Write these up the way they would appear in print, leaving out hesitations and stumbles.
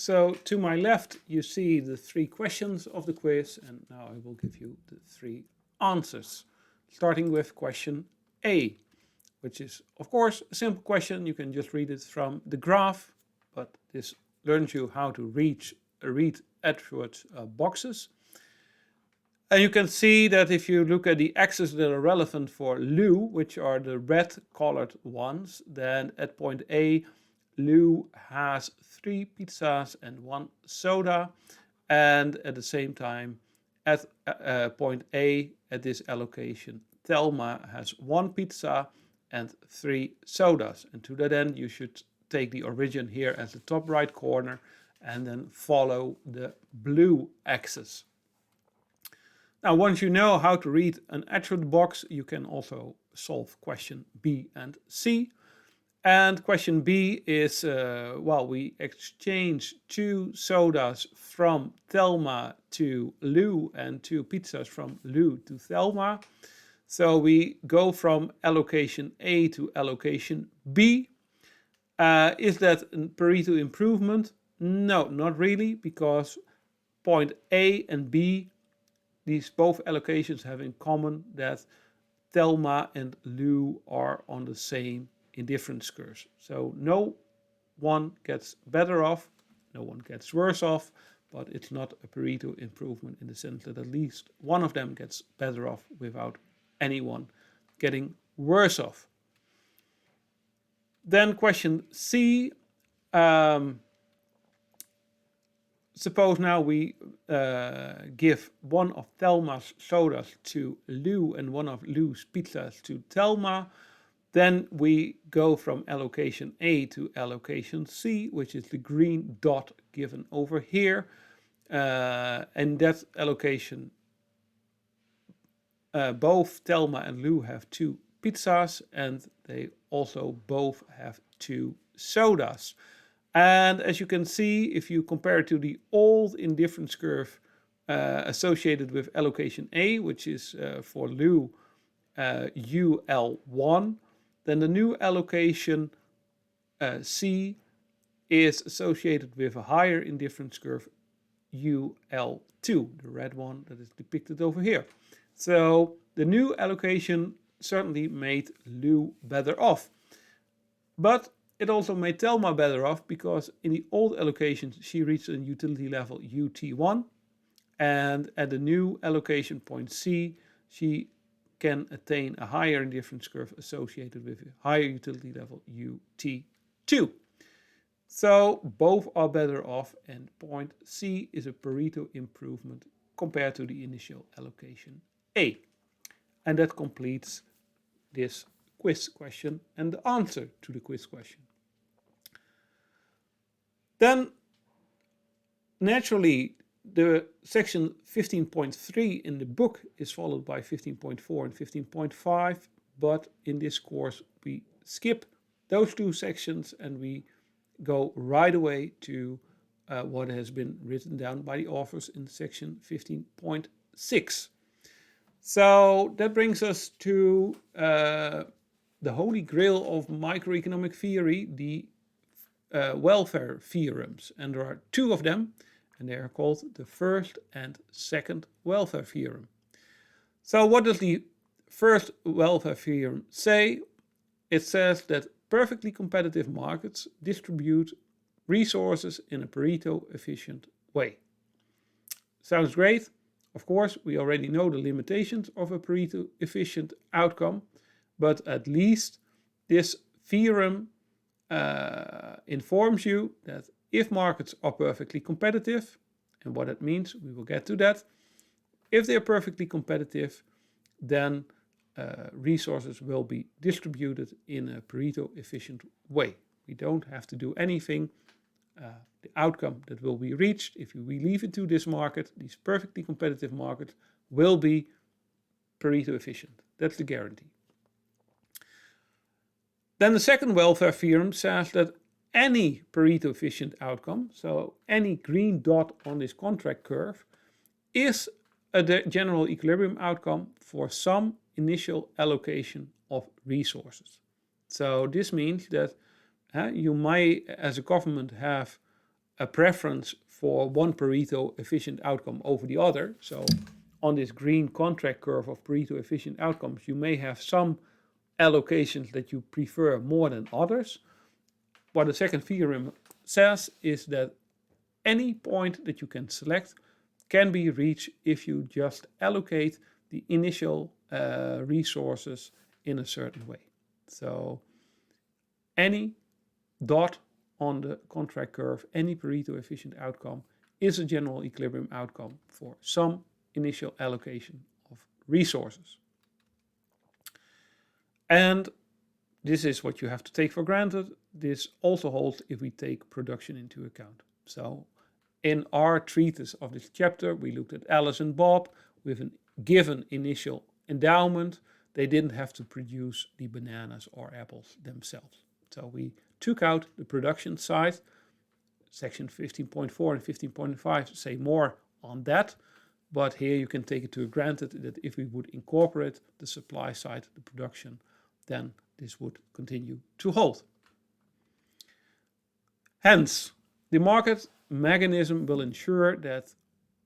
So to my left, you see the 3 questions of the quiz, and now I will give you the 3 answers. Starting with question A, which is, of course, a simple question. You can just read it from the graph, but this learns you how to read Edgeworth boxes. And you can see that if you look at the axes that are relevant for Lou, which are the red colored ones, then at point A, Lou has 3 pizzas and 1 soda. And at the same time, at point A, at this allocation, Thelma has 1 pizza and 3 sodas. And to that end, you should take the origin here as the top right corner and then follow the blue axis. Now, once you know how to read an Edgeworth box, you can also solve question B and C. And question B is, we exchange 2 sodas from Thelma to Lou and 2 pizzas from Lou to Thelma. So we go from allocation A to allocation B. Is that a Pareto improvement? No, not really, because point A and B, these both allocations have in common that Thelma and Lou are on the same indifference curve. So no one gets better off, no one gets worse off, but it's not a Pareto improvement in the sense that at least one of them gets better off without anyone getting worse off. Then question C. Suppose now we give one of Thelma's sodas to Lou and one of Lou's pizzas to Thelma. Then we go from allocation A to allocation C, which is the green dot given over here. And that allocation, both Thelma and Lou have 2 pizzas, and they also both have 2 sodas. And as you can see, if you compare it to the old indifference curve associated with allocation A, which is for Lou UL1, then the new allocation C is associated with a higher indifference curve UL2, the red one that is depicted over here. So the new allocation certainly made Lou better off. But it also made Thelma better off because in the old allocations she reached a utility level UT1, and at the new allocation point C she can attain a higher indifference curve associated with a higher utility level UT2. So both are better off, and point C is a Pareto improvement compared to the initial allocation A. And that completes this quiz question and the answer to the quiz question. Then, naturally, the section 15.3 in the book is followed by 15.4 and 15.5, but in this course we skip those 2 sections and we go right away to what has been written down by the authors in section 15.6. So that brings us to the holy grail of microeconomic theory, the welfare theorems. And there are 2 of them, and they are called the first and second welfare theorem. So what does the first welfare theorem say? It says that perfectly competitive markets distribute resources in a Pareto efficient way. Sounds great. Of course, we already know the limitations of a Pareto efficient outcome, but at least this theorem informs you that if markets are perfectly competitive, and what that means, we will get to that. If they are perfectly competitive, then resources will be distributed in a Pareto efficient way. We don't have to do anything. The outcome that will be reached, if we leave it to this market, these perfectly competitive markets, will be Pareto efficient. That's the guarantee. Then the second welfare theorem says that any Pareto efficient outcome, so any green dot on this contract curve, is a general equilibrium outcome for some initial allocation of resources. So this means that you might, as a government, have a preference for one Pareto efficient outcome over the other. So on this green contract curve of Pareto efficient outcomes, you may have some allocations that you prefer more than others. What the second theorem says is that any point that you can select can be reached if you just allocate the initial resources in a certain way. So any dot on the contract curve, any Pareto efficient outcome is a general equilibrium outcome for some initial allocation of resources. And this is what you have to take for granted. This also holds if we take production into account. So in our treatise of this chapter, we looked at Alice and Bob with a given initial endowment. They didn't have to produce the bananas or apples themselves. So we took out the production side. Section 15.4 and 15.5 say more on that. But here you can take it to granted that if we would incorporate the supply side, the production, then this would continue to hold. Hence, the market mechanism will ensure that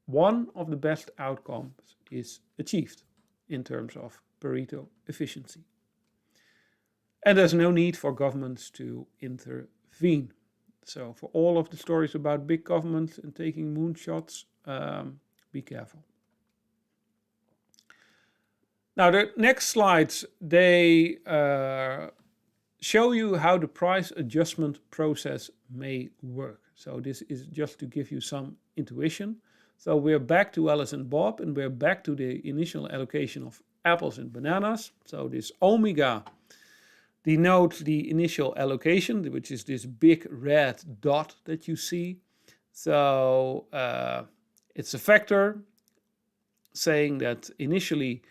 one of the best outcomes is achieved in terms of Pareto efficiency. And there's no need for governments to intervene. So for all of the stories about big governments and taking moonshots, be careful. Now the next slides, they show you how the price adjustment process may work. So this is just to give you some intuition. So we're back to Alice and Bob, and we're back to the initial allocation of apples and bananas. So this omega denotes the initial allocation, which is this big red dot that you see. So it's a factor saying that initially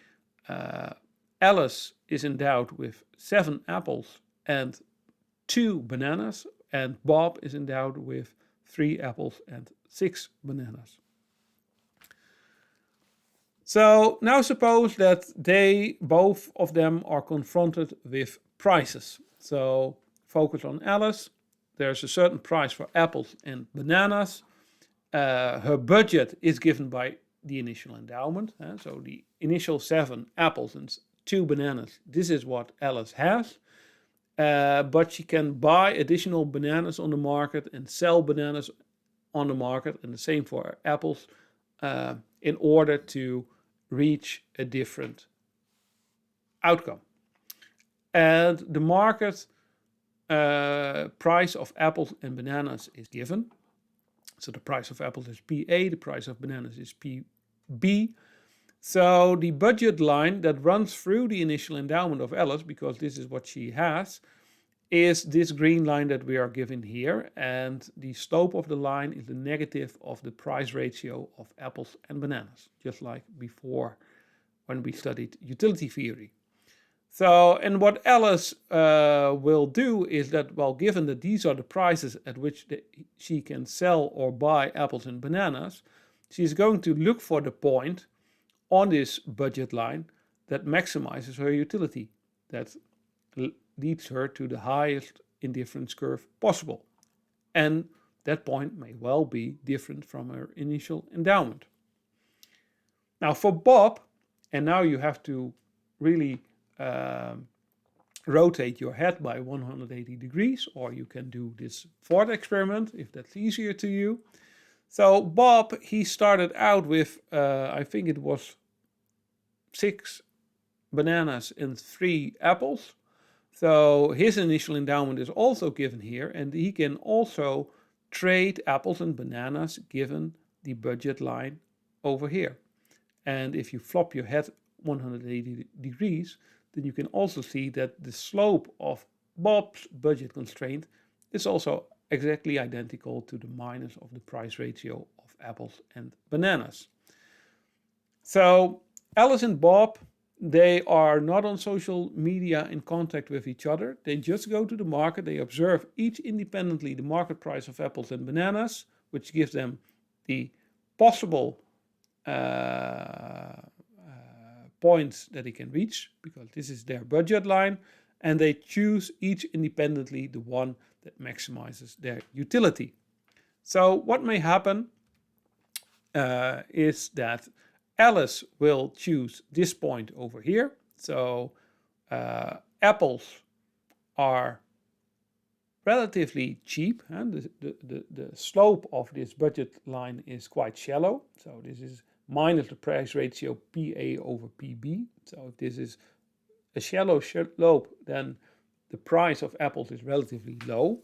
Alice is endowed with 7 apples and 2 bananas, and Bob is endowed with 3 apples and 6 bananas. So now suppose that both of them are confronted with prices. So focus on Alice. There's a certain price for apples and bananas. Her budget is given by the initial endowment. So the initial 7 apples and 2 bananas, this is what Alice has. But she can buy additional bananas on the market and sell bananas on the market, and the same for apples, in order to reach a different outcome. And the market price of apples and bananas is given. So the price of apples is PA, the price of bananas is PB. So the budget line that runs through the initial endowment of Alice, because this is what she has, is this green line that we are given here. And the slope of the line is the negative of the price ratio of apples and bananas, just like before when we studied utility theory. So, and what Alice will do is that, well, given that these are the prices at which she can sell or buy apples and bananas, she's going to look for the point on this budget line that maximizes her utility, that leads her to the highest indifference curve possible. And that point may well be different from her initial endowment. Now for Bob, and now you have to really rotate your head by 180 degrees, or you can do this thought experiment if that's easier to you. So Bob, he started out with, I think it was 6 bananas and 3 apples. So his initial endowment is also given here, and he can also trade apples and bananas given the budget line over here. And if you flop your head 180 degrees, then you can also see that the slope of Bob's budget constraint is also exactly identical to the minus of the price ratio of apples and bananas. So Alice and Bob, they are not on social media in contact with each other. They just go to the market. They observe each independently the market price of apples and bananas, which gives them the possible points that they can reach, because this is their budget line, and they choose each independently the one that maximizes their utility. So what may happen is that Alice will choose this point over here. So apples are relatively cheap, and the slope of this budget line is quite shallow. So this is minus the price ratio PA over PB. So if this is a shallow slope, then the price of apples is relatively low.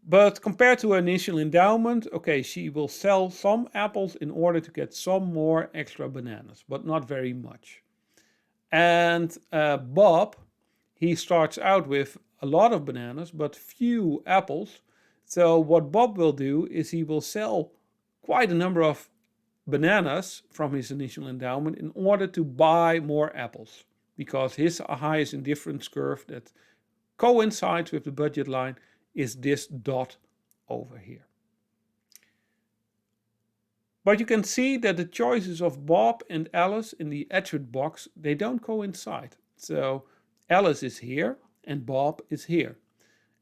But compared to her initial endowment, okay, she will sell some apples in order to get some more extra bananas, but not very much. And Bob, he starts out with a lot of bananas, but few apples. So what Bob will do is he will sell quite a number of bananas from his initial endowment in order to buy more apples, because his highest indifference curve that coincides with the budget line is this dot over here. But you can see that the choices of Bob and Alice in the attribute box, they don't coincide. So Alice is here and Bob is here.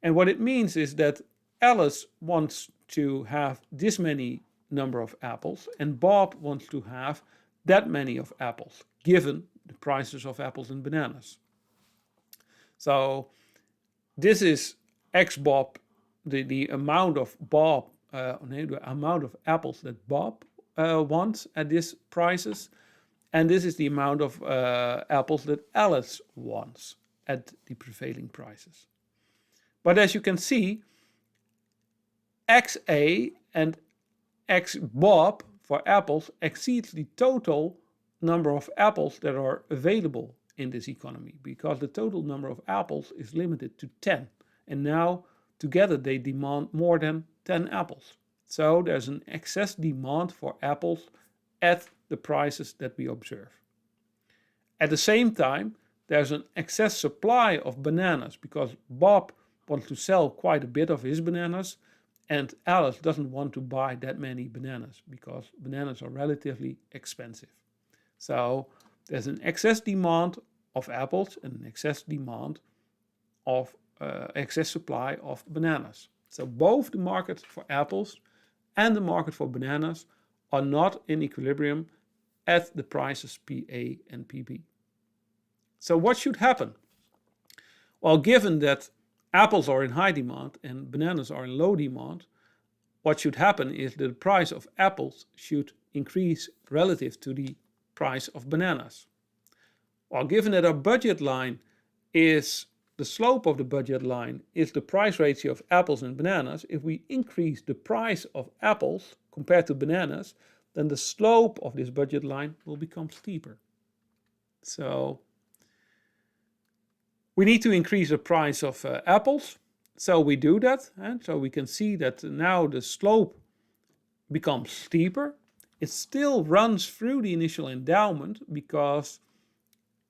And what it means is that Alice wants to have this many number of apples and Bob wants to have that many of apples, given the prices of apples and bananas. So this is X Bob, the amount of Bob, the amount of apples that Bob wants at these prices, and this is the amount of apples that Alice wants at the prevailing prices. But as you can see, XA and X Bob for apples exceeds the total number of apples that are available in this economy, because the total number of apples is limited to 10, and now together they demand more than 10 apples. So there's an excess demand for apples at the prices that we observe. At the same time, there's an excess supply of bananas, because Bob wants to sell quite a bit of his bananas and Alice doesn't want to buy that many bananas because bananas are relatively expensive. So there's an excess demand of apples and an excess demand of excess supply of bananas. So both the market for apples and the market for bananas are not in equilibrium at the prices PA and PB. So what should happen? Well, given that apples are in high demand and bananas are in low demand, what should happen is that the price of apples should increase relative to the price of bananas. Well, given that our budget line is the slope of the budget line is the price ratio of apples and bananas, if we increase the price of apples compared to bananas, then the slope of this budget line will become steeper. So we need to increase the price of apples. So we do that. And so we can see that now the slope becomes steeper. It still runs through the initial endowment because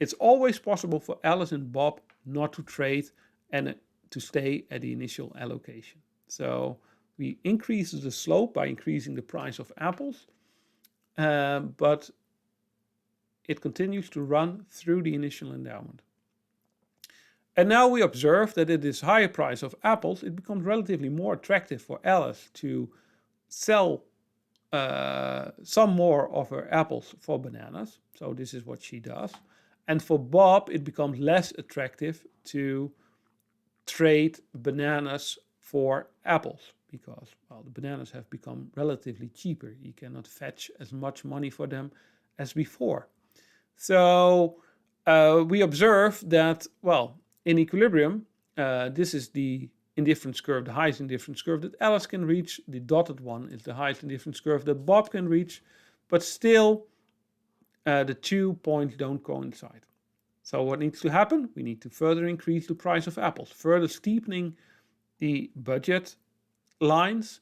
it's always possible for Alice and Bob not to trade and to stay at the initial allocation. So we increase the slope by increasing the price of apples, but it continues to run through the initial endowment. And now we observe that at this higher price of apples, it becomes relatively more attractive for Alice to sell some more of her apples for bananas. So this is what she does. And for Bob, it becomes less attractive to trade bananas for apples because, well, the bananas have become relatively cheaper. You cannot fetch as much money for them as before. So we observe that, well, in equilibrium, this is the indifference curve, the highest indifference curve that Alice can reach. The dotted one is the highest indifference curve that Bob can reach, but still the 2 points don't coincide. So what needs to happen? We need to further increase the price of apples, further steepening the budget lines,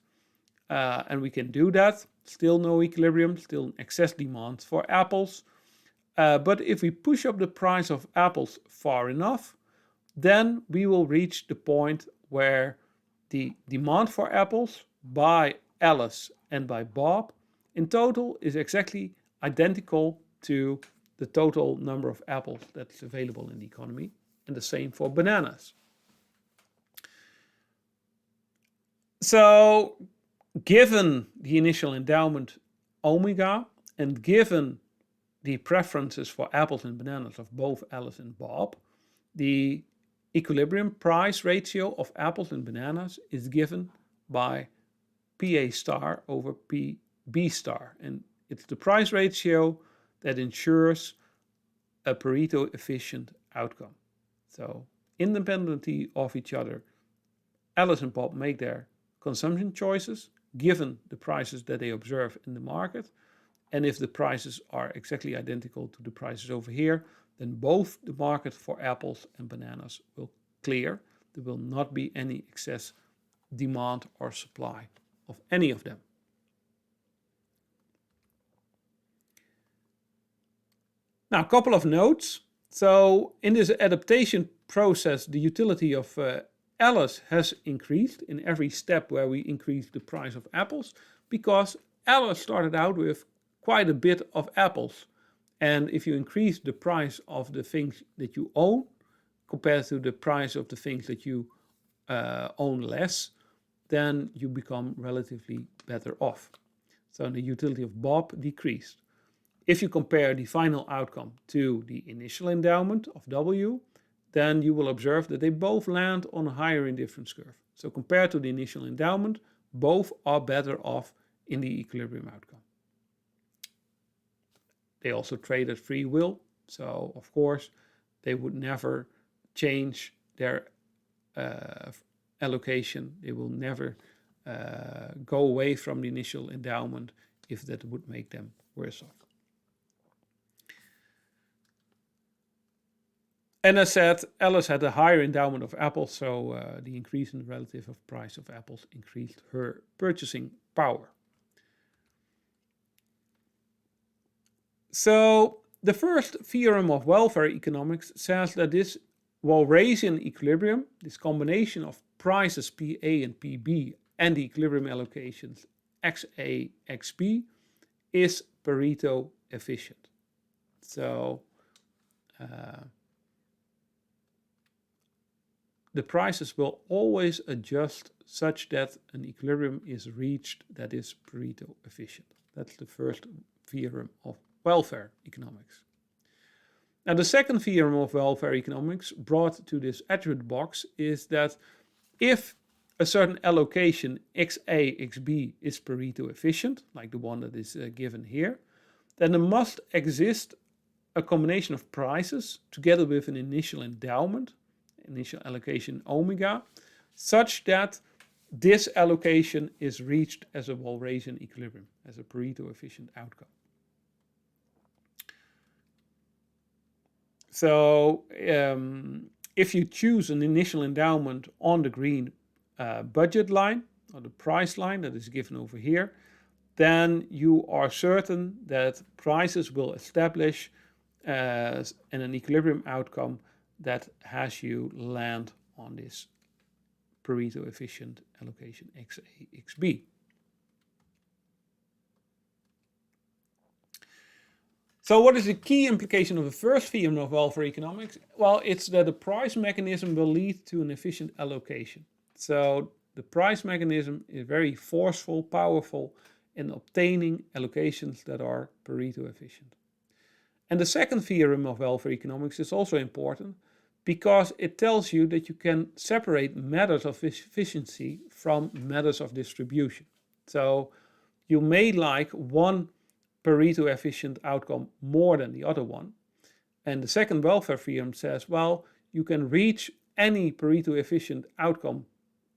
and we can do that. Still no equilibrium, still excess demand for apples. But if we push up the price of apples far enough, then we will reach the point where the demand for apples by Alice and by Bob in total is exactly identical to the total number of apples that's available in the economy, and the same for bananas. So given the initial endowment omega and given the preferences for apples and bananas of both Alice and Bob, the equilibrium price ratio of apples and bananas is given by PA star over PB star. And it's the price ratio that ensures a Pareto efficient outcome. So independently of each other, Alice and Bob make their consumption choices given the prices that they observe in the market. And if the prices are exactly identical to the prices over here, then both the market for apples and bananas will clear. There will not be any excess demand or supply of any of them. Now, a couple of notes. So in this adaptation process, the utility of Alice has increased in every step where we increase the price of apples, because Alice started out with quite a bit of apples. And if you increase the price of the things that you own compared to the price of the things that you own less, then you become relatively better off. So the utility of Bob decreased. If you compare the final outcome to the initial endowment of W, then you will observe that they both land on a higher indifference curve. So compared to the initial endowment, both are better off in the equilibrium outcome. They also traded free will, so of course they would never change their allocation. They will never go away from the initial endowment if that would make them worse off. And as said, Alice had a higher endowment of apples, so the increase in the relative price of apples increased her purchasing power. So the first theorem of welfare economics says that this Walrasian equilibrium, this combination of prices PA and PB and the equilibrium allocations XA, XB, is Pareto efficient. So the prices will always adjust such that an equilibrium is reached that is Pareto efficient. That's the first theorem of welfare economics. Now, the second theorem of welfare economics brought to this attribute box is that if a certain allocation XA, XB is Pareto efficient, like the one that is given here, then there must exist a combination of prices together with an initial endowment, initial allocation omega, such that this allocation is reached as a Walrasian equilibrium, as a Pareto efficient outcome. So if you choose an initial endowment on the green budget line, or the price line that is given over here, then you are certain that prices will establish an equilibrium outcome that has you land on this Pareto efficient allocation XA, XB. So what is the key implication of the first theorem of welfare economics? Well, it's that the price mechanism will lead to an efficient allocation. So the price mechanism is very forceful, powerful in obtaining allocations that are Pareto efficient. And the second theorem of welfare economics is also important because it tells you that you can separate matters of efficiency from matters of distribution. So you may like one Pareto efficient outcome more than the other one. And the second welfare theorem says, well, you can reach any Pareto efficient outcome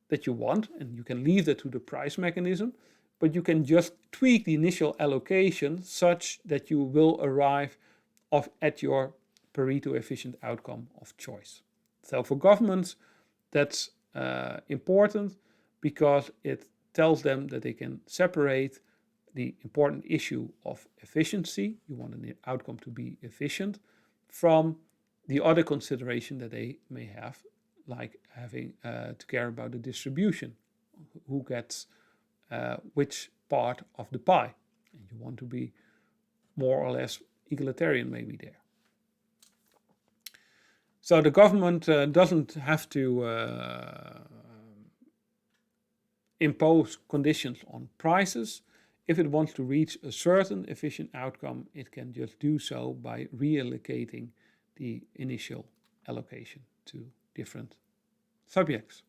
that you want, and you can leave that to the price mechanism, but you can just tweak the initial allocation such that you will arrive at your Pareto efficient outcome of choice. So for governments, that's important because it tells them that they can separate the important issue of efficiency, you want an outcome to be efficient, from the other consideration that they may have, like having to care about the distribution, who gets which part of the pie. And you want to be more or less egalitarian maybe there. So the government doesn't have to impose conditions on prices. If it wants to reach a certain efficient outcome, it can just do so by reallocating the initial allocation to different subjects.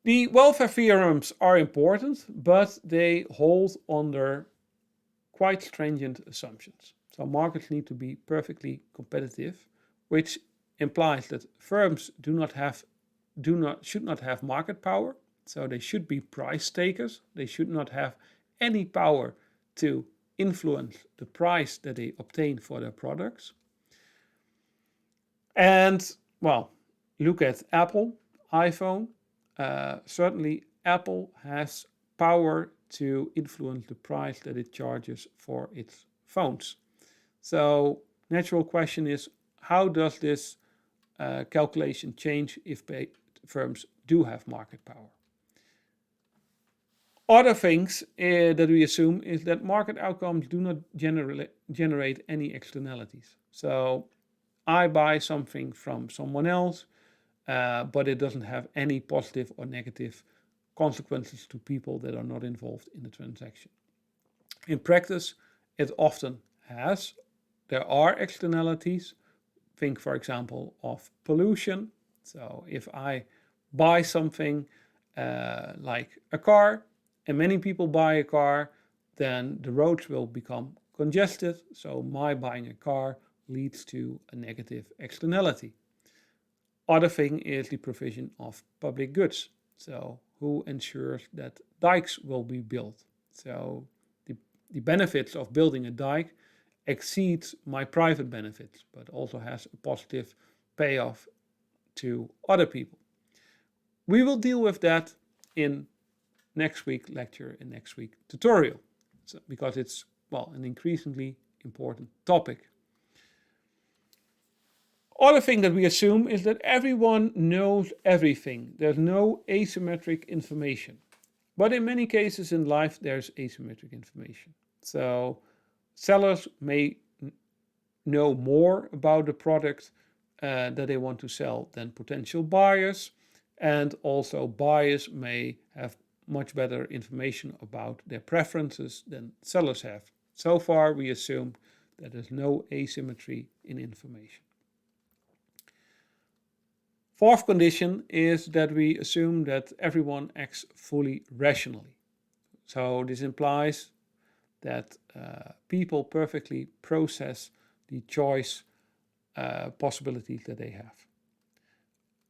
The welfare theorems are important, but they hold under quite stringent assumptions. So markets need to be perfectly competitive, which implies that firms should not have market power. So they should be price takers. They should not have any power to influence the price that they obtain for their products. And well, look at Apple, iPhone. Certainly Apple has power to influence the price that it charges for its phones. So natural question is, how does this calculation change if firms do have market power? Other things that we assume is that market outcomes do not generate any externalities. So I buy something from someone else, but it doesn't have any positive or negative consequences to people that are not involved in the transaction. In practice, it often has. There are externalities. Think, for example, of pollution. So if I buy something like a car, and many people buy a car, then the roads will become congested. So my buying a car leads to a negative externality. Other thing is the provision of public goods. So who ensures that dikes will be built? So the benefits of building a dike exceeds my private benefits, but also has a positive payoff to other people. We will deal with that in next week lecture and next week tutorial, because it's, well, an increasingly important topic. Other thing that we assume is that everyone knows everything. There's no asymmetric information. But in many cases in life, there's asymmetric information. So sellers may know more about the product that they want to sell than potential buyers. And also buyers may have much better information about their preferences than sellers have. So far, we assume that there's no asymmetry in information. Fourth condition is that we assume that everyone acts fully rationally. So this implies that people perfectly process the choice possibilities that they have.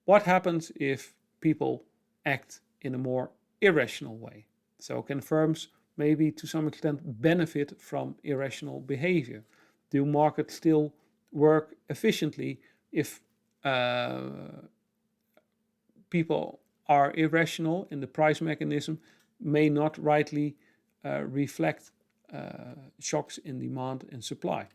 What happens if people act in a more irrational way? So can firms maybe to some extent benefit from irrational behavior? Do markets still work efficiently if people are irrational and the price mechanism may not rightly reflect shocks in demand and supply?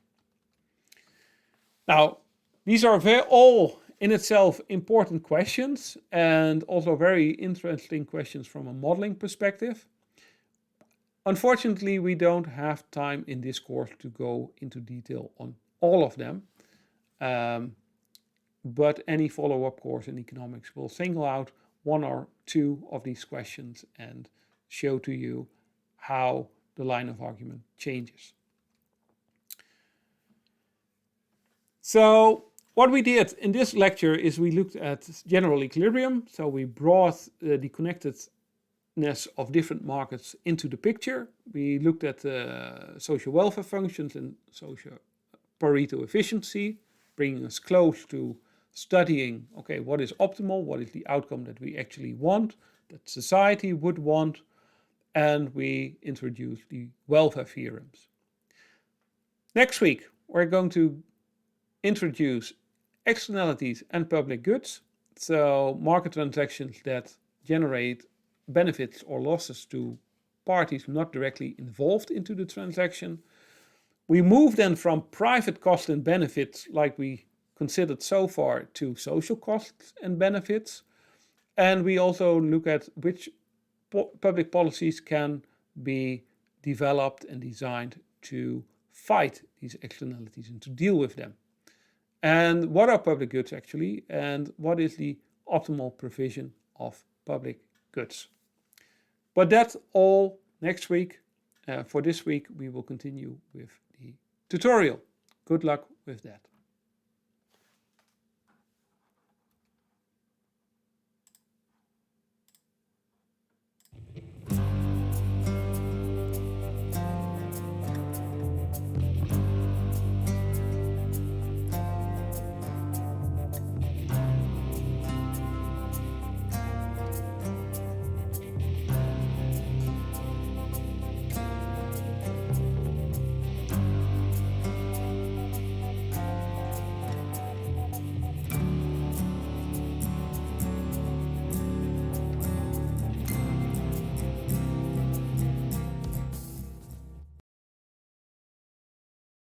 Now, these are all in itself important questions and also very interesting questions from a modeling perspective. Unfortunately, we don't have time in this course to go into detail on all of them. But any follow-up course in economics will single out one or two of these questions and show to you how the line of argument changes. So what we did in this lecture is we looked at general equilibrium. So we brought the connectedness of different markets into the picture. We looked at social welfare functions and social Pareto efficiency, bringing us close to studying, okay, what is optimal, what is the outcome that we actually want, that society would want, and we introduce the welfare theorems. Next week, we're going to introduce externalities and public goods, so market transactions that generate benefits or losses to parties not directly involved into the transaction. We move then from private costs and benefits, like we considered so far, to social costs and benefits. And we also look at which public policies can be developed and designed to fight these externalities and to deal with them. And what are public goods actually, and what is the optimal provision of public goods. But that's all next week. For this week we will continue with the tutorial. Good luck with that.